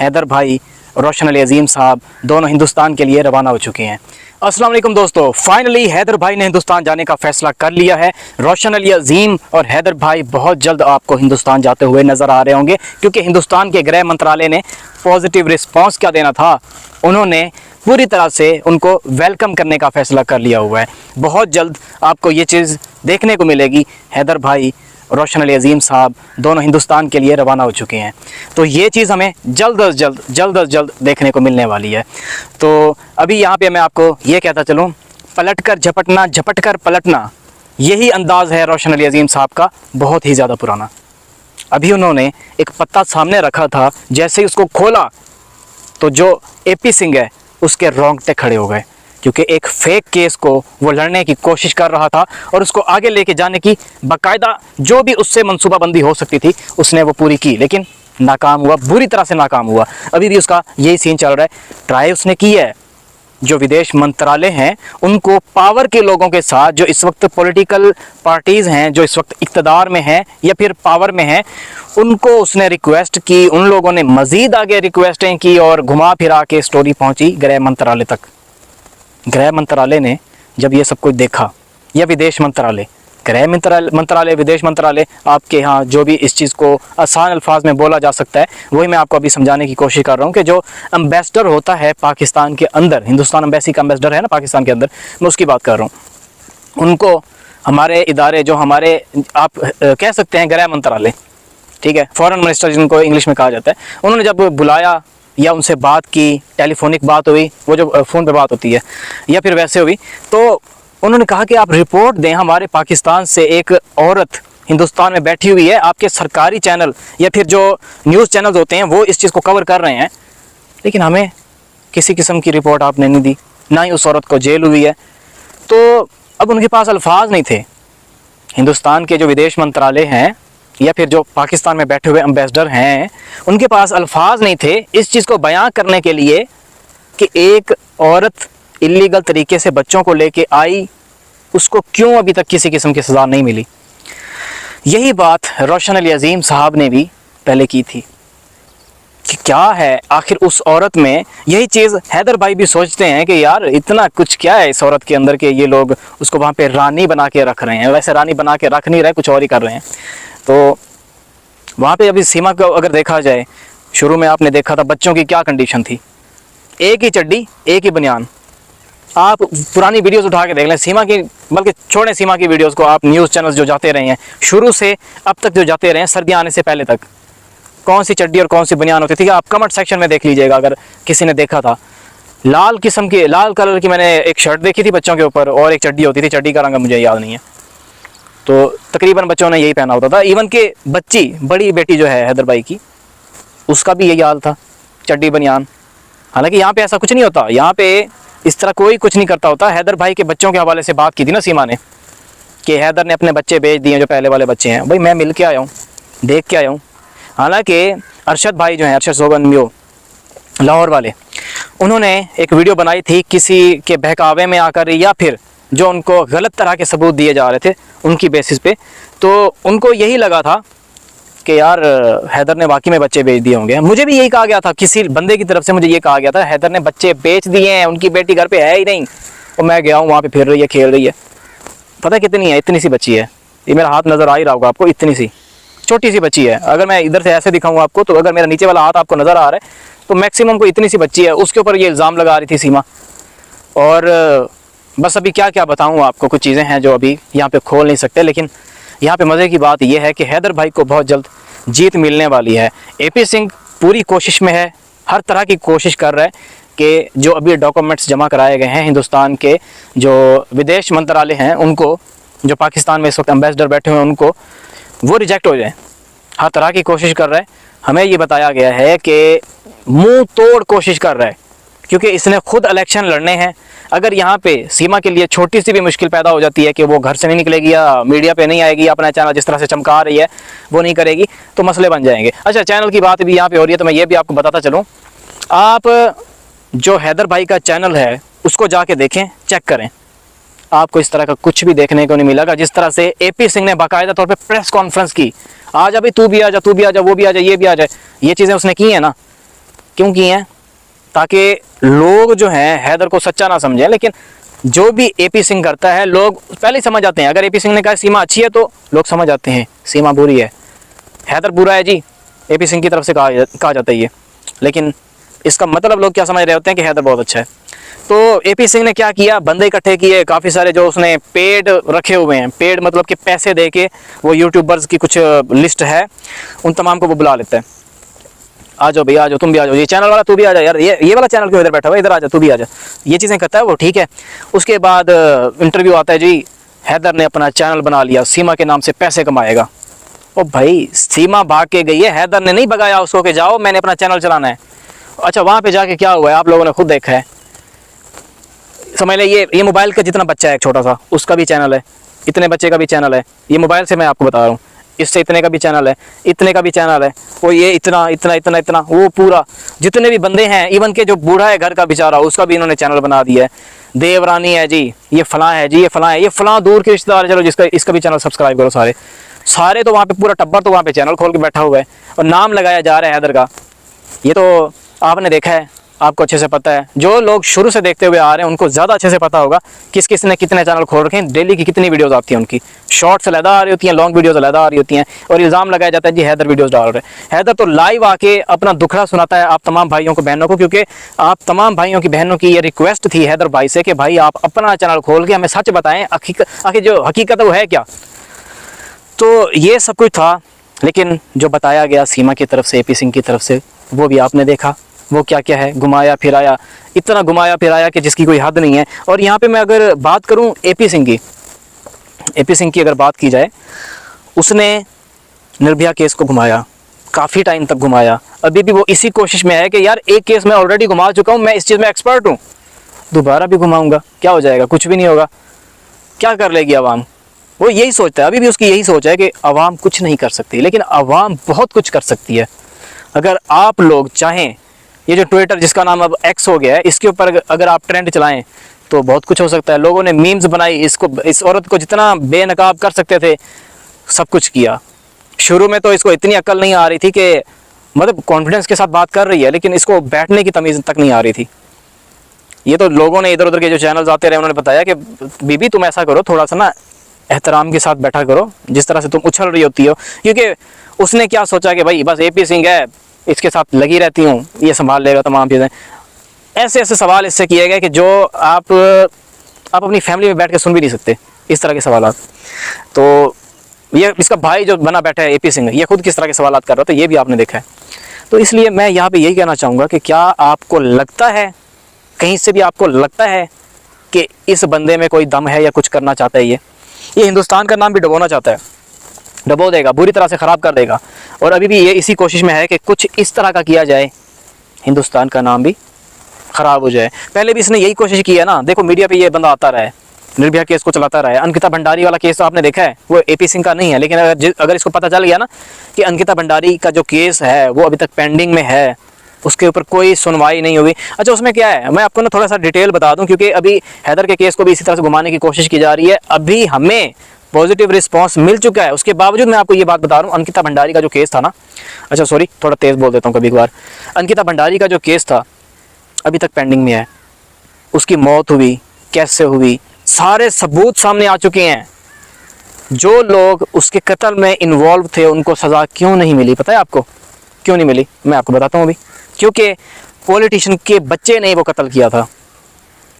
हैदर भाई, रोशन अली अजीम साहब दोनों हिंदुस्तान के लिए रवाना हो चुके हैं। अस्सलाम वालेकुम दोस्तों, फाइनली हैदर भाई ने हिंदुस्तान जाने का फैसला कर लिया है। रोशन अली अजीम और हैदर भाई बहुत जल्द आपको हिंदुस्तान जाते हुए नज़र आ रहे होंगे, क्योंकि हिंदुस्तान के गृह मंत्रालय ने पॉजिटिव रिस्पांस क्या देना था, उन्होंने पूरी तरह से उनको वेलकम करने का फैसला कर लिया हुआ है। बहुत जल्द आपको ये चीज़ देखने को मिलेगी। हैदर भाई, रोशन अली अजीम साहब दोनों हिंदुस्तान के लिए रवाना हो चुके हैं, तो ये चीज़ हमें जल्द अज जल्द देखने को मिलने वाली है। तो अभी यहाँ पे मैं आपको ये कहता चलूँ, पलट कर झपटना, झपट कर पलटना, यही अंदाज़ है रोशन अली अजीम साहब का, बहुत ही ज़्यादा पुराना। अभी उन्होंने एक पत्ता सामने रखा था, जैसे ही उसको खोला तो जो एपी सिंह है उसके रोंगटे खड़े हो गए, क्योंकि एक फेक केस को वो लड़ने की कोशिश कर रहा था और उसको आगे लेके जाने की बाकायदा जो भी उससे मंसूबाबंदी हो सकती थी उसने वो पूरी की, लेकिन नाकाम हुआ, बुरी तरह से नाकाम हुआ। अभी भी उसका यही सीन चल रहा है। ट्राई उसने की है, जो विदेश मंत्रालय हैं उनको पावर के लोगों के साथ, जो इस वक्त पॉलिटिकल पार्टीज़ हैं, जो इस वक्त इक़्तिदार में हैं या फिर पावर में हैं, उनको उसने रिक्वेस्ट की, उन लोगों ने मज़ीद आगे रिक्वेस्टें की और घुमा फिरा के स्टोरी पहुंची गृह मंत्रालय तक। गृह मंत्रालय ने जब ये सब कुछ देखा, या विदेश मंत्रालय, गृह मंत्रालय, विदेश मंत्रालय, आपके यहाँ जो भी इस चीज़ को आसान अल्फाज में बोला जा सकता है वही मैं आपको अभी समझाने की कोशिश कर रहा हूँ कि जो एम्बेसडर होता है पाकिस्तान के अंदर, हिंदुस्तान एम्बेसी का एम्बेसडर है ना पाकिस्तान के अंदर, मैं उसकी बात कर रहा हूँ। उनको हमारे इदारे, जो हमारे आप कह सकते हैं गृह मंत्रालय, ठीक है, फॉरेन मिनिस्टर जिनको इंग्लिश में कहा जाता है, उन्होंने जब बुलाया या उनसे बात की, टेलीफोनिक बात हुई, वो जो फ़ोन पे बात होती है या फिर वैसे हुई, तो उन्होंने कहा कि आप रिपोर्ट दें, हमारे पाकिस्तान से एक औरत हिंदुस्तान में बैठी हुई है, आपके सरकारी चैनल या फिर जो न्यूज़ चैनल्स होते हैं वो इस चीज़ को कवर कर रहे हैं, लेकिन हमें किसी किस्म की रिपोर्ट आपने नहीं दी, ना ही उस औरत को जेल हुई है। तो अब उनके पास अल्फाज नहीं थे। हिंदुस्तान के जो विदेश मंत्रालय हैं या फिर जो पाकिस्तान में बैठे हुए एम्बेसडर हैं, उनके पास अल्फाज नहीं थे इस चीज़ को बयां करने के लिए कि एक औरत इल्लीगल तरीके से बच्चों को लेके आई, उसको क्यों अभी तक किसी किस्म की सज़ा नहीं मिली। यही बात रोशन अली अजीम साहब ने भी पहले की थी कि क्या है आखिर उस औरत में। यही चीज़ हैदर भाई भी सोचते हैं कि यार इतना कुछ क्या है इस औरत के अंदर के ये लोग उसको वहाँ पे रानी बना के रख रहे हैं। वैसे रानी बना के रख नहीं रहे, कुछ और ही कर रहे हैं। तो वहाँ पे अभी सीमा को अगर देखा जाए, शुरू में आपने देखा था बच्चों की क्या कंडीशन थी, एक ही चड्डी, एक ही बनियान। आप पुरानी वीडियोस उठा के देख लें सीमा की, बल्कि छोड़ें सीमा की वीडियोस को, आप न्यूज़ चैनल्स जो जाते रहे हैं शुरू से अब तक, जो जाते रहे हैं सर्दियाँ आने से पहले तक, कौन सी चड्डी और कौन सी बनियान होती थी, आप कमेंट सेक्शन में देख लीजिएगा अगर किसी ने देखा था। लाल किस्म की, लाल कलर की मैंने एक शर्ट देखी थी बच्चों के ऊपर और एक चड्डी होती थी, चड्डी का रंग मुझे याद नहीं है, तो तकरीबन बच्चों ने यही पहना होता था। इवन के बच्ची, बड़ी बेटी जो है हैदर भाई की, उसका भी यही हाल था, चड्डी बनियान। हालांकि यहाँ पे ऐसा कुछ नहीं होता, यहाँ पे इस तरह कोई कुछ नहीं करता होता। हैदर भाई के बच्चों के हवाले से बात की थी ना सीमा ने कि हैदर ने अपने बच्चे बेच दिए, जो पहले वाले बच्चे हैं। भाई मैं मिल के आया हूँ, देख के आया हूँ। हालांकि अरशद भाई जो हैं, अरशद सोगन मियो लाहौर वाले, उन्होंने एक वीडियो बनाई थी किसी के बहकावे में आकर, या फिर जो उनको गलत तरह के सबूत दिए जा रहे थे उनकी बेसिस पे, तो उनको यही लगा था कि यार हैदर ने वाकई में बच्चे बेच दिए होंगे। मुझे भी यही कहा गया था, किसी बंदे की तरफ से मुझे ये कहा गया था हैदर ने बच्चे बेच दिए हैं, उनकी बेटी घर पे है ही नहीं। और मैं गया हूँ वहाँ पे, फिर रही है, खेल रही है, पता कितनी है, इतनी सी बच्ची है, ये मेरा हाथ नज़र आ ही रहा होगा आपको, इतनी सी छोटी सी बच्ची है। अगर मैं इधर से ऐसे दिखाऊँ आपको, तो अगर मेरा नीचे वाला हाथ आपको नज़र आ रहा है तो मैक्सिमम को इतनी सी बच्ची है। उसके ऊपर ये इल्ज़ाम लगा रही थी सीमा। और बस अभी क्या क्या बताऊँ आपको, कुछ चीज़ें हैं जो अभी यहाँ पे खोल नहीं सकते। लेकिन यहाँ पे मज़े की बात यह है कि हैदर भाई को बहुत जल्द जीत मिलने वाली है। एपी सिंह पूरी कोशिश में है, हर तरह की कोशिश कर रहा है कि जो अभी डॉक्यूमेंट्स जमा कराए गए हैं हिंदुस्तान के जो विदेश मंत्रालय हैं उनको, जो पाकिस्तान में इस वक्त एम्बेसडर बैठे हुए हैं, उनको वो रिजेक्ट हो जाए। हर तरह की कोशिश कर रहा है। हमें ये बताया गया है कि मुंह तोड़ कोशिश कर रहा है, क्योंकि इसने खुद इलेक्शन लड़ने हैं। अगर यहाँ पे सीमा के लिए छोटी सी भी मुश्किल पैदा हो जाती है कि वो घर से नहीं निकलेगी या मीडिया पे नहीं आएगी, अपना चैनल जिस तरह से चमका रही है वो नहीं करेगी, तो मसले बन जाएंगे। अच्छा, चैनल की बात भी यहाँ पे हो रही है, तो मैं ये भी आपको बताता चलूँ, आप जो हैदर भाई का चैनल है उसको जाके देखें, चेक करें, आपको इस तरह का कुछ भी देखने को नहीं मिलेगा। जिस तरह से एपी सिंह ने बाकायदा तौर पे प्रेस कॉन्फ्रेंस की, आ जा भाई, तू भी आ जा, तू भी आ जा, वो भी आ जा, ये भी आ जाए, ये चीज़ें उसने की हैं ना, क्यों किए हैं? ताकि लोग जो हैं हैदर को सच्चा ना समझें, लेकिन जो भी एपी सिंह करता है लोग पहले ही समझ जाते हैं। अगर एपी सिंह ने कहा सीमा अच्छी है तो लोग समझ जाते हैं सीमा बुरी है, हैदर बुरा है जी, एपी सिंह की तरफ से कहा जाता है ये। लेकिन इसका मतलब लोग क्या समझ रहे होते हैं कि हैदर बहुत अच्छा है। तो एपी सिंह ने क्या किया, बंदे इकट्ठे किए काफ़ी सारे, जो उसने पेड रखे हुए हैं, पेड मतलब कि पैसे दे के वो यूट्यूबर्स की कुछ लिस्ट है, उन तमाम को वो बुला लेता है। आ जाओ भैया, आ जाओ, तुम भी आ जाओ, ये चैनल वाला तू भी आ जा यार, ये वाला चैनल क्यों इधर बैठा हुआ, इधर आ जा, तू भी आ जा, ये चीज़ें करता है वो, ठीक है। उसके बाद इंटरव्यू आता है जी, हैदर ने अपना चैनल बना लिया, सीमा के नाम से पैसे कमाएगा। ओ भाई, सीमा भाग के गई है, हैदर ने नहीं भगाया उसको कि जाओ मैंने अपना चैनल चलाना है। अच्छा, वहाँ पे जाके क्या हुआ है आप लोगों ने खुद देखा है। समझ ले, ये मोबाइल का जितना बच्चा है एक छोटा सा, उसका भी चैनल है, इतने बच्चे का भी चैनल है, ये मोबाइल से मैं आपको बता रहा हूँ, इससे इतने का भी चैनल है, इतने का भी चैनल है, वो ये इतना इतना इतना इतना, वो पूरा जितने भी बंदे हैं, इवन के जो बूढ़ा है घर का बेचारा, उसका भी इन्होंने चैनल बना दिया है। देवरानी है जी, ये फलां है जी, ये फलां है, ये फलां दूर के रिश्तेदार है, चलो जिसका इसका भी चैनल सब्सक्राइब करो। सारे सारे तो वहाँ पे पूरा टब्बर तो वहाँ पे चैनल खोल के बैठा हुआ है और नाम लगाया जा रहा है हैदर का। ये तो आपने देखा है, आपको अच्छे से पता है। जो लोग शुरू से देखते हुए आ रहे हैं उनको ज़्यादा अच्छे से पता होगा किस किस ने कितने चैनल खोल रखे हैं, डेली की कितनी वीडियोस आती हैं उनकी, शॉर्ट्स अलहदा आ रही होती हैं, लॉन्ग वीडियोस अलहदा आ रही होती हैं, और इल्ज़ाम लगाया जाता है जी हैदर वीडियोस डाल रहे हैं। हैदर तो लाइव आके अपना दुखड़ा सुनाता है आप तमाम भाइयों को बहनों को, क्योंकि आप तमाम भाइयों की बहनों की ये रिक्वेस्ट थी हैदर भाई से कि भाई आप अपना चैनल खोल के हमें सच बताएं, आखिर जो हकीकत है वो है क्या। तो ये सब कुछ था, लेकिन जो बताया गया सीमा की तरफ से, एपी सिंह की तरफ से, वो भी आपने देखा, वो क्या क्या है, घुमाया फिराया, इतना घुमाया फिराया कि जिसकी कोई हद नहीं है। और यहाँ पे मैं अगर बात करूँ एपी सिंह की अगर बात की जाए, उसने निर्भया केस को घुमाया, काफ़ी टाइम तक घुमाया, अभी भी वो इसी कोशिश में है कि यार एक केस मैं ऑलरेडी घुमा चुका हूँ, मैं इस चीज़ में एक्सपर्ट हूँ, दोबारा भी घुमाऊँगा, क्या हो जाएगा, कुछ भी नहीं होगा, क्या कर लेगी आवाम। वो यही सोचता है, अभी भी उसकी यही सोच है कि आवाम कुछ नहीं कर सकती, लेकिन आवाम बहुत कुछ कर सकती है। अगर आप लोग चाहें, ये जो ट्विटर जिसका नाम अब एक्स हो गया है, इसके ऊपर अगर आप ट्रेंड चलाएं तो बहुत कुछ हो सकता है। लोगों ने मीम्स बनाई, इस औरत को जितना बेनकाब कर सकते थे सब कुछ किया। शुरू में तो इसको इतनी अक्ल नहीं आ रही थी कि मतलब कॉन्फिडेंस के साथ बात कर रही है, लेकिन इसको बैठने की तमीज़ तक नहीं आ रही थी। ये तो लोगों ने इधर उधर के जो चैनल्स आते रहे उन्होंने बताया कि बीबी तुम ऐसा करो, थोड़ा सा ना एहतराम के साथ बैठा करो, जिस तरह से तुम उछल रही होती हो। क्योंकि उसने क्या सोचा कि भाई बस एपी सिंह है, इसके साथ लगी रहती हूँ, ये संभाल लेगा तमाम चीज़ें। ऐसे ऐसे सवाल इससे किए गए कि जो आप अपनी फैमिली में बैठ के सुन भी नहीं सकते, इस तरह के सवाल। तो ये इसका भाई जो बना बैठा है एपी सिंह, ये खुद किस तरह के सवाल कर रहा था, ये भी आपने देखा है। तो इसलिए मैं यहाँ पे यही कहना चाहूँगा कि क्या आपको लगता है, कहीं से भी आपको लगता है कि इस बंदे में कोई दम है या कुछ करना चाहता है, ये हिंदुस्तान का नाम भी डुबोना चाहता है, डुबो देगा, बुरी तरह से ख़राब कर देगा। और अभी भी ये इसी कोशिश में है कि कुछ इस तरह का किया जाए, हिंदुस्तान का नाम भी ख़राब हो जाए। पहले भी इसने यही कोशिश की है ना, देखो मीडिया पे ये बंदा आता रहा है, निर्भया केस को चलाता रहा है। अंकिता भंडारी वाला केस तो आपने देखा है, वो एपी सिंह का नहीं है, लेकिन अगर इसको पता चल गया ना कि अंकिता भंडारी का जो केस है वो अभी तक पेंडिंग में है, उसके ऊपर कोई सुनवाई नहीं हुई। अच्छा, उसमें क्या है, मैं आपको ना थोड़ा सा डिटेल बता दूं, क्योंकि अभी हैदर के केस को भी इसी तरह से घुमाने की कोशिश की जा रही है। अभी हमें पॉजिटिव रिस्पांस मिल चुका है, उसके बावजूद मैं आपको ये बात बता रहा हूँ, अंकिता भंडारी का जो केस था ना, अच्छा सॉरी थोड़ा तेज़ बोल देता हूँ कभी कभार, अंकिता भंडारी का जो केस था अभी तक पेंडिंग में है। उसकी मौत हुई, कैसे हुई, सारे सबूत सामने आ चुके हैं। जो लोग उसके कत्ल में इन्वॉल्व थे उनको सज़ा क्यों नहीं मिली, पता है आपको क्यों नहीं मिली? मैं आपको बताता हूँ अभी। क्योंकि पॉलिटिशियन के बच्चे ने वो कत्ल किया था,